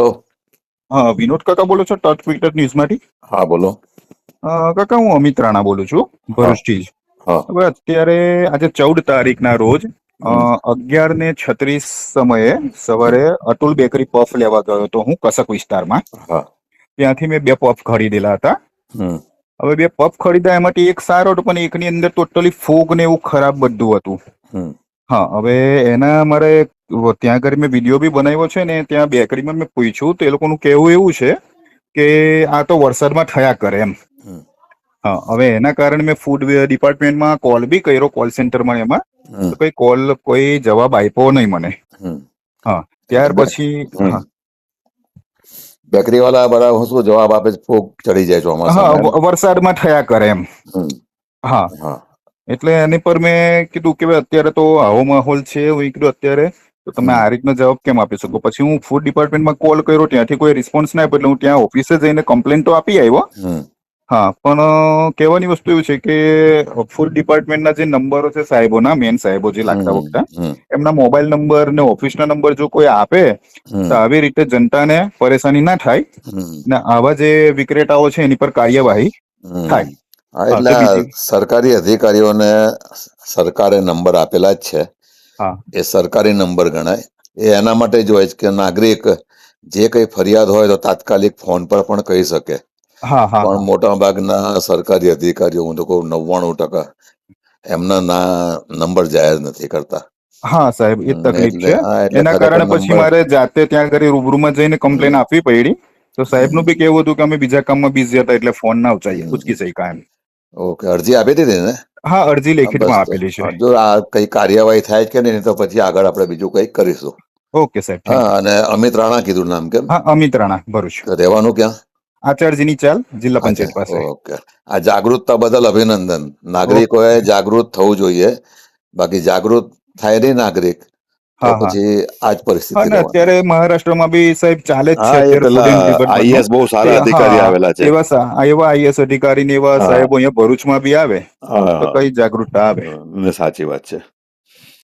Hello. હા, વિનોદ કાકા બોલો છો ટચ ટ્વિટર ન્યૂઝમાંથી? હા, બોલો. કાકા, હું અમિત રાણા બોલું છું, હા. ભરૂચથી જ. હા. હવે અત્યારે આજે 14 તારીખના રોજ હમ. 11:36 સમયે સવારે અતુલ બેકરી પફ લેવા ગયો હતો હું કસક વિસ્તારમાં. હા. ત્યાંથી મેં 2 પફ ખરીદેલા હતા. હમ. હવે 2 પફ ખરીદ્યા, એમાંથી એક સારો હતો પણ એકની અંદર ટોટલી ફોગ ને એવું ખરાબ બધું હતું. હમ. હા, હવે એના મારે ત્યાં આગળ મેં વિડીયો બી બનાવ્યો છે ને ત્યાં બેકરીમાં મેં પૂછ્યું તો એ લોકોનું કહેવું એવું છે કે આ તો વરસાદમાં થયા કરે એમ. હમ. હા, હવે એના કારણે મેં ફૂડ ડિપાર્ટમેન્ટમાં કોલ બી કર્યો, કોલ સેન્ટરમાં એમાં. હમ. તો કોઈ જવાબ આપ્યો નહીં મને. હમ. હા, એટલે ત્યાર પછી હા બેકરી વાળા બરાબર શું જવાબ આપે છે? ફોગ ચડી જાય ચોમાસામાં એમ. વરસાદમાં થયા કરે એમ. હમ. હા, હા. એટલે એની પર મેં કીધું કે ભાઈ અત્યારે તો આવો માહોલ છે, હું કીધું અત્યારે તો તમે હમ. આ રીતનો જવાબ કેમ આપી શકો? પછી હું ફૂડ ડિપાર્ટમેન્ટમાં કોલ કર્યો, ત્યાંથી કોઈ રિસ્પોન્સ ના આપ્યો એટલે હું ત્યાં ઓફિસે જઈને કમ્પ્લેન તો આપી આવ્યો. હમ. હા, પણ કહેવાની વસ્તુ એવું છે કે ફૂડ ડિપાર્ટમેન્ટના જે નંબરો છે સાહેબોના, મેન સાહેબો જે લાગતા હમ. વખતે, હમ. એમના મોબાઈલ નંબર ને ઓફિસના નંબર જો કોઈ આપે તો હમ. આવી રીતે જનતાને પરેશાની ના થાય હમ. ને આવા જે વિક્રેતાઓ છે એની પર કાર્યવાહી હમ. થાય. હા, હા, એટલે તો આ બીજી સરકારી અધિકારીઓને સરકારે નંબર આપેલા જ છે. હા એ સરકારી નંબર ગણાય. એ એના માટે જ હોય છે કે નાગરિક જે કઈ ફરિયાદ હોય તો તાત્કાલિક ફોન પર પણ કહી શકે. હા હા પણ હા મોટા ભાગના સરકારી અધિકારીઓ, હું તો કહું 99%, એમના નંબર જાહેર નથી કરતા. હા સાહેબ, એ જ તકલીફ એટલે છે. હા, એટલે એના ખરેખર કારણે પછી નંબર. મારે જાતે ત્યાં આગળ રૂબરૂમાં જઈને કમ્પ્લેન હમ. આપવી પડી. તો સાહેબનું હમ. બી કેવું હતું કે અમે બીજા કામમાં બિઝી હતા એટલે ફોન ના હમ. ઉચકી શક્યા એમ. ઓકે, અરજી આપી દીધી ને? હા, અરજી હા, બસ લેખિતમાં તો આપેલી છે. જો આ કઈ કાર્યવાહી થાય કે નહીં તો પછી આગળ આપણે બીજું કઈક કરીશું. ઓકે સાહેબ, થેન્ક હા, યુ. અને અમિત રાણા કીધું નામ કેમ? હા, અમિત રાણા, ભરૂચ. તો રહેવાનું ક્યાં? આચાર્યજીની ચાલ, જિલ્લા અચ્છા, પંચાયત પાસે. ઓકે. આ જાગૃતતા બદલ અભિનંદન. ઓકે. નાગરિકોએ જાગૃત થવું જોઈએ. બાકી જાગૃત થાય નહીં નાગરિક તો હા હા પછી આજ પરિસ્થિતિ અને રહેવાની. અત્યારે મહારાષ્ટ્રમાં બી સાહેબ ચાલે જ છે હા, એ અત્યારે ફૂડ પેલા એન્ડ ડિપાર્ટમેન્ટનું આઈએએસ બહુ કે સારા અધિકારી હા આવેલા છે. એવા આઈએસ અધિકારી ને એવા હા. સાહેબો અહીંયા ભરૂચમાં બી આવે તો હા. કઈ જાગૃતતા આવે. સાચી વાત છે.